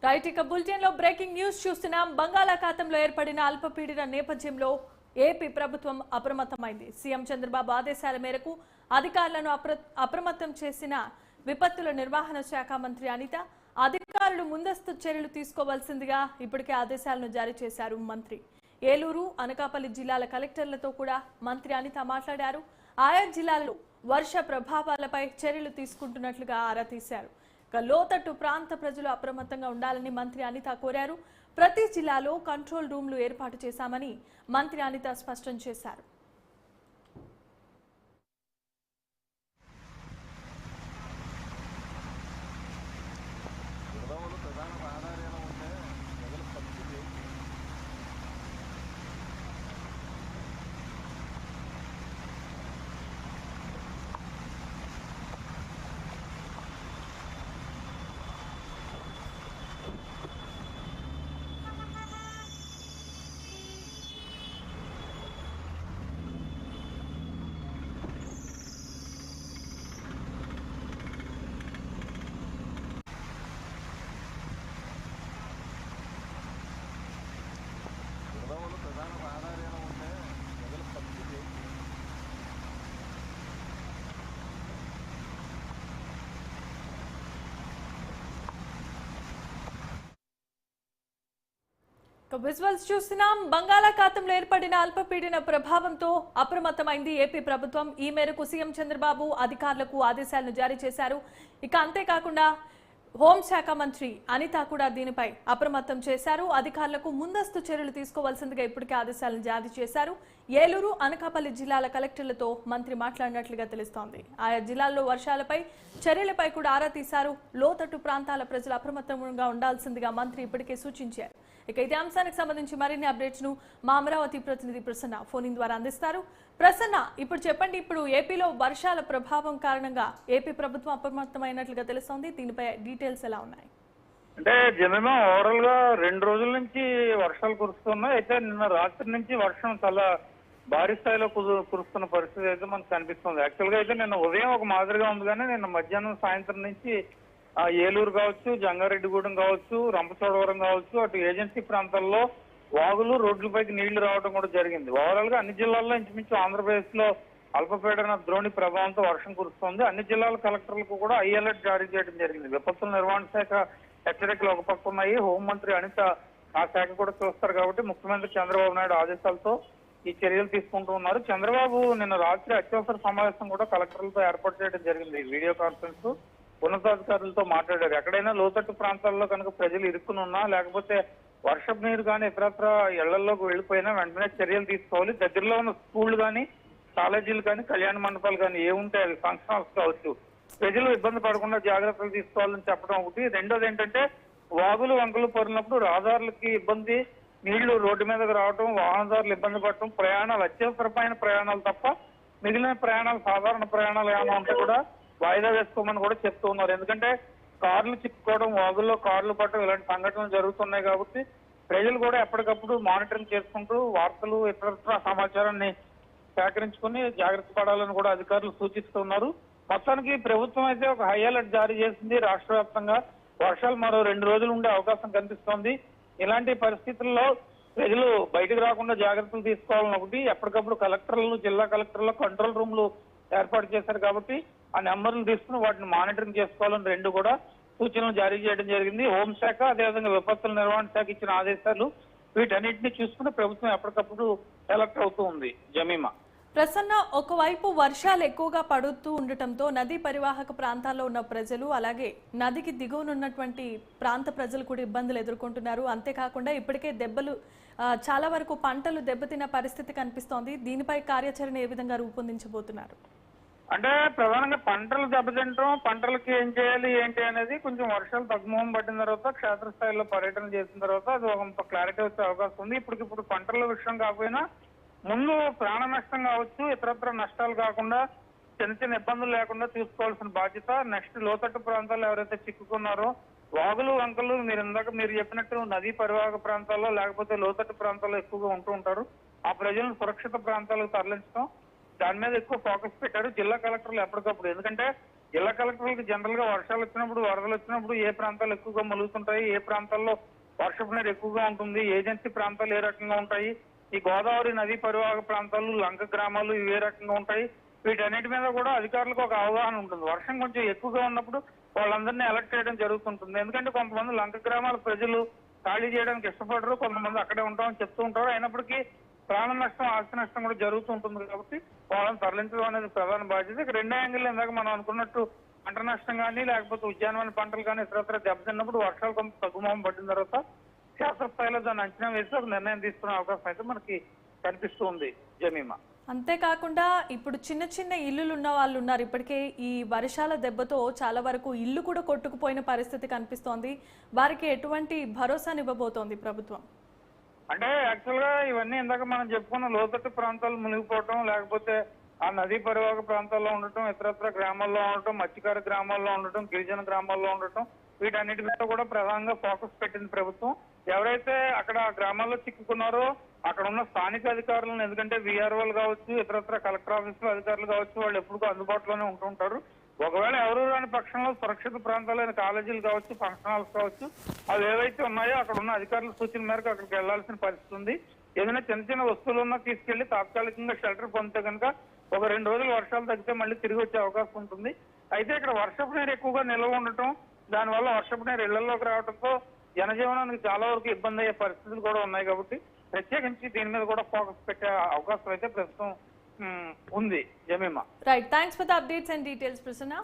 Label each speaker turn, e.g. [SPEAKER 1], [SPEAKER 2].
[SPEAKER 1] Right ఇక bulletin లో breaking news చూస్తున్నాం. బంగాళాఖాతంలో ఏర్పడిన అల్పపీడన నేపథ్యంలో ఏపీ ప్రభుత్వం అప్రమత్తమైంది. సీఎం చంద్రబాబు ఆదేశాల మేరకు అధికారులను అప్రమత్తం చేసిన విపత్తుల నిర్వహణ శాఖ మంత్రి అనిత అధికారులు ముందస్తు చర్యలు తీసుకోవాల్సిందిగా ఇప్పటికే ఆదేశాలను జారీ చేశారు. మంత్రి ఏలూరు, అనకాపల్లి జిల్లాల కలెక్టర్లతో కూడా మంత్రి అనిత మాట్లాడారు. ఆయా జిల్లాలలో వర్ష ప్రభావాలపై చర్యలు తీసుకుంటున్నట్లుగా ఆరా తీశారు. లోతట్టు ప్రాంత ప్రజలు అప్రమత్తంగా ఉండాలని మంత్రి అనిత కోరారు. ప్రతి జిల్లాలో కంట్రోల్ రూమ్లు ఏర్పాటు చేశామని మంత్రి అనిత స్పష్టం చేశారు. విజువల్స్ చూస్తున్నాం. బంగాళాఖాతంలో ఏర్పడిన అల్పపీడన ప్రభావంతో అప్రమత్తమైంది ఏపీ ప్రభుత్వం. ఈ మేరకు సీఎం చంద్రబాబు అధికారులకు ఆదేశాలను జారీ చేశారు. ఇక అంతేకాకుండా హోంశాఖ మంత్రి అనిత కూడా దీనిపై అప్రమత్తం చేశారు. అధికారులకు ముందస్తు చర్యలు తీసుకోవాల్సిందిగా ఇప్పటికే ఆదేశాలను జారీ చేశారు. ఏలూరు, అనకాపల్లి జిల్లాల కలెక్టర్లతో మంత్రి మాట్లాడినట్లుగా తెలుస్తోంది. ఆయా జిల్లాల్లో వర్షాలపై చర్యలపై కూడా ఆరా తీశారు. లోతట్టు ప్రాంతాల ప్రజలు అప్రమత్తంగా ఉండాల్సిందిగా మంత్రి ఇప్పటికే సూచించారు. ఇక ఇదే అంశానికి సంబంధించి మరిన్ని అప్డేట్స్ ను మా అమరావతి ప్రతినిధి ప్రసన్న ఫోన్ ద్వారా అందిస్తారు. ప్రసన్న, ఇప్పుడు చెప్పండి, ఇప్పుడు ఏపీలో వర్షాల ప్రభావం కారణంగా ఏపీ ప్రభుత్వం అప్రమత్తమైనట్లుగా తెలుస్తోంది. దీనిపై డీటెయిల్స్ ఎలా ఉన్నాయి?
[SPEAKER 2] అంటే జనమే ఓవరాల్ గా 2 రోజుల నుంచి వర్షాలు కురుస్తున్నాయి. అయితే నిన్న రాత్రి నుంచి వర్షం చాలా భారీ స్థాయిలో కురుస్తున్న పరిస్థితి అయితే మనకు కనిపిస్తుంది. యాక్చువల్ గా అయితే నిన్న ఉదయం ఒక మాదిరిగా ఉంది, కానీ నిన్న మధ్యాహ్నం సాయంత్రం నుంచి ఏలూరు కావచ్చు, జంగారెడ్డిగూడెం కావచ్చు, రంపచోడవరం కావచ్చు, అటు ఏజెన్సీ ప్రాంతాల్లో వాగులు, రోడ్లపైకి నీళ్లు రావడం కూడా జరిగింది. ఓవరాల్ గా అన్ని జిల్లాల్లో ఇంచుమించు ఆంధ్రప్రదేశ్ లో అల్పపీడన ద్రోణి ప్రభావంతో వర్షం కురుస్తోంది. అన్ని జిల్లాల కలెక్టర్లకు కూడా హై అలర్ట్ జారీ చేయడం జరిగింది. విపత్తుల నిర్వహణ శాఖ హెచ్చరికలు ఒక పక్క ఉన్నాయి. హోంమంత్రి అనిత ఆ శాఖ కూడా చూస్తారు కాబట్టి ముఖ్యమంత్రి చంద్రబాబు నాయుడు ఆదేశాలతో ఈ చర్యలు తీసుకుంటూ ఉన్నారు. చంద్రబాబు నిన్న రాత్రి అత్యవసర సమావేశం కూడా కలెక్టర్లతో ఏర్పాటు చేయడం జరిగింది. వీడియో కాన్ఫరెన్స్ ఉన్నతాధికారులతో మాట్లాడారు. ఎక్కడైనా లోతట్టు ప్రాంతాల్లో కనుక ప్రజలు ఇరుక్కుని ఉన్నా, లేకపోతే వర్షపు నీరు కానీ ఇతరత్ర ఇళ్లలోకి వెళ్లిపోయినా వెంటనే చర్యలు తీసుకోవాలి. దగ్గరలో ఉన్న స్కూళ్లు కానీ, కాలేజీలు కానీ, కళ్యాణ మండపాలు కానీ ఏముంటే అవి ఫంక్షన్ హాల్స్ కావచ్చు, ప్రజలు ఇబ్బంది పడకుండా జాగ్రత్తలు తీసుకోవాలని చెప్పడం ఒకటి. రెండోది ఏంటంటే వాగులు, వంకలు పొరినప్పుడు రహదారులకి ఇబ్బంది, నీళ్లు రోడ్డు మీదకి రావడం, వాహనదారులు ఇబ్బంది పడటం, ప్రయాణాలు అత్యవసరమైన ప్రయాణాలు తప్ప మిగిలిన ప్రయాణాలు, సాధారణ ప్రయాణాలు ఏమైనా ఉంటే కూడా వాయిదా వేసుకోమని కూడా చెప్తూ ఉన్నారు. ఎందుకంటే కార్లు చిక్కుకోవడం, వాగుల్లో కార్లు పట్టడం ఇలాంటి సంఘటనలు జరుగుతున్నాయి కాబట్టి ప్రజలు కూడా ఎప్పటికప్పుడు మానిటరింగ్ చేసుకుంటూ వార్తలు, ఇతర సమాచారాన్ని సేకరించుకుని జాగ్రత్త పడాలని కూడా అధికారులు సూచిస్తున్నారు. మొత్తానికి ప్రభుత్వం అయితే ఒక హై అలర్ట్ జారీ చేసింది. రాష్ట్ర వ్యాప్తంగా వర్షాలు మరో 2 రోజులు ఉండే అవకాశం కనిపిస్తోంది. ఇలాంటి పరిస్థితుల్లో ప్రజలు బయటకు రాకుండా జాగ్రత్తలు తీసుకోవాలని ఒకటి. ఎప్పటికప్పుడు కలెక్టర్లు, జిల్లా కలెక్టర్లు కంట్రోల్ రూమ్లు ఏర్పాటు చేశారు కాబట్టి ఆ నెంబర్లు తీసుకుని వాటిని మానిటరింగ్ చేసుకోవాలని 2 కూడా సూచనలు జారీ చేయడం జరిగింది. హోంశాఖ, అదేవిధంగా విపత్తుల నిర్వహణ శాఖ ఇచ్చిన ఆదేశాలు, వీటన్నిటిని చూసుకుని ప్రభుత్వం ఎప్పటికప్పుడు అలర్ట్ అవుతూ ఉంది. జమీమా
[SPEAKER 1] ప్రసన్న, ఒకవైపు వర్షాలు ఎక్కువగా పడుతూ ఉండటంతో నదీ పరివాహక ప్రాంతాల్లో ఉన్న ప్రజలు, అలాగే నదికి దిగువనున్నటువంటి ప్రాంత ప్రజలు కూడా ఇబ్బందులు ఎదుర్కొంటున్నారు. అంతేకాకుండా ఇప్పటికే చాలా వరకు పంటలు దెబ్బతిన్న పరిస్థితి కనిపిస్తోంది. దీనిపై కార్యాచరణ ఏ విధంగా రూపొందించబోతున్నారు?
[SPEAKER 2] అంటే ప్రధానంగా పంటలు దెబ్బతింటం, పంటలకి ఏం చేయాలి ఏంటి అనేది కొంచెం వర్షాలు తగ్గుముఖం పట్టిన తర్వాత, క్షేత్రస్థాయిలో పర్యటన చేసిన తర్వాత అది ఒక క్లారిటీ వచ్చే అవకాశం ఉంది. ఇప్పటికిప్పుడు పంటల విషయం కాకపోయినా ముందు ప్రాణ నష్టం కావచ్చు, ఇతరత్ర నష్టాలు కాకుండా చిన్న చిన్న ఇబ్బందులు లేకుండా చూసుకోవాల్సిన బాధ్యత నెక్స్ట్ లోతట్టు ప్రాంతాల్లో ఎవరైతే చిక్కుకున్నారో, వాగులు, వంకలు మీరు చెప్పినట్టు నదీ పరివాహక ప్రాంతాల్లో లేకపోతే లోతట్టు ప్రాంతాల్లో ఎక్కువగా ఉంటూ ఉంటారు. ఆ ప్రజలను సురక్షిత ప్రాంతాలకు తరలించడం, దాని మీద ఎక్కువ ఫోకస్ పెట్టారు జిల్లా కలెక్టర్లు ఎప్పటికప్పుడు. ఎందుకంటే జిల్లా కలెక్టర్లకు జనరల్ గా వర్షాలు వచ్చినప్పుడు వరదలు వచ్చినప్పుడు ఏ ప్రాంతాలు ఎక్కువగా ములుగుతుంటాయి, ఏ ప్రాంతాల్లో వర్షపు నీరు ఎక్కువగా ఉంటుంది, ఏజెన్సీ ప్రాంతాలు ఏ రకంగా ఉంటాయి, ఈ గోదావరి నదీ పరివాహక ప్రాంతాలు, లంక గ్రామాలు ఇవి ఏ రకంగా ఉంటాయి, వీటన్నిటి మీద కూడా అధికారులకు ఒక అవగాహన ఉంటుంది. వర్షం కొంచెం ఎక్కువగా ఉన్నప్పుడు వాళ్ళందరినీ అలర్ట్ చేయడం జరుగుతుంటుంది. ఎందుకంటే కొంతమంది లంక గ్రామాల ప్రజలు ఖాళీ చేయడానికి ఇష్టపడరు, కొంతమంది అక్కడే ఉంటామని చెప్తూ ఉంటారు. అయినప్పటికీ ప్రాణ నష్టం, ఆస్తి నష్టం కూడా జరుగుతూ ఉంటుంది కాబట్టి వాళ్ళని తరలించడం అనేది ప్రధాన బాధ్యత. ఇక రెండో యాంగిల్ ఇందాక మనం అనుకున్నట్టు పంట నష్టం కానీ లేకపోతే ఉద్యానవన పంటలు కానీ ఇతరత్ర దెబ్బతిన్నప్పుడు వర్షాలు కొంత తగ్గుమోహం పట్టిన తర్వాత శాస్త్రస్థాయిలో దాన్ని అంచనా వేసి ఒక నిర్ణయం తీసుకునే అవకాశం అయితే మనకి కనిపిస్తూ ఉంది జమీమా.
[SPEAKER 1] అంతేకాకుండా ఇప్పుడు చిన్న చిన్న ఇల్లులు ఉన్న వాళ్ళు ఉన్నారు. ఇప్పటికే ఈ వర్షాల దెబ్బతో చాలా వరకు ఇల్లు కూడా కొట్టుకుపోయిన పరిస్థితి కనిపిస్తోంది. వారికి ఎటువంటి భరోసానివ్వబోతోంది ప్రభుత్వం?
[SPEAKER 2] అంటే యాక్చువల్ గా ఇవన్నీ ఇందాక మనం చెప్పుకున్న లోతట్టు ప్రాంతాలు మునిగిపోవటం, లేకపోతే ఆ నదీ పరివాహక ప్రాంతాల్లో ఉండటం, ఇతరత్ర గ్రామాల్లో ఉండటం, మత్స్యకార గ్రామాల్లో ఉండటం, గిరిజన గ్రామాల్లో ఉండటం, వీటన్నిటి మీద కూడా ప్రధానంగా ఫోకస్ పెట్టింది ప్రభుత్వం. ఎవరైతే అక్కడ గ్రామాల్లో చిక్కుకున్నారో అక్కడ ఉన్న స్థానిక అధికారులను, ఎందుకంటే వీఆర్ఓలు కావచ్చు, ఇతరత్ర కలెక్టర్ ఆఫీసులో అధికారులు కావచ్చు, వాళ్ళు ఎప్పుడు అందుబాటులోనే ఉంటుంటారు. ఒకవేళ ఎవరు రాని పక్షంలో సురక్షిత ప్రాంతాలైన కాలేజీలు కావచ్చు, ఫంక్షన్ హాల్స్ కావచ్చు, అవి ఏవైతే ఉన్నాయో అక్కడ ఉన్న అధికారుల సూచన మేరకు అక్కడికి వెళ్లాల్సిన పరిస్థితి ఉంది. ఏదైనా చిన్న చిన్న వస్తువులున్నా తీసుకెళ్లి తాత్కాలికంగా షెల్టర్ పొందితే కనుక ఒక 2 రోజులు వర్షాలు తగ్గితే మళ్ళీ తిరిగి వచ్చే అవకాశం ఉంటుంది. అయితే ఇక్కడ వర్షపు నీరు ఎక్కువగా నిల్వ ఉండటం, దానివల్ల వర్షపు నీరు ఇళ్లలోకి రావడంతో జనజీవనానికి చాలా వరకు ఇబ్బంది అయ్యే పరిస్థితులు కూడా ఉన్నాయి. కాబట్టి ప్రత్యేకించి దీని మీద కూడా ఫోకస్ పెట్టే అవకాశం అయితే ప్రస్తుతం ఉంది Jemimah.
[SPEAKER 1] Right, thanks for the updates and details Prasanna.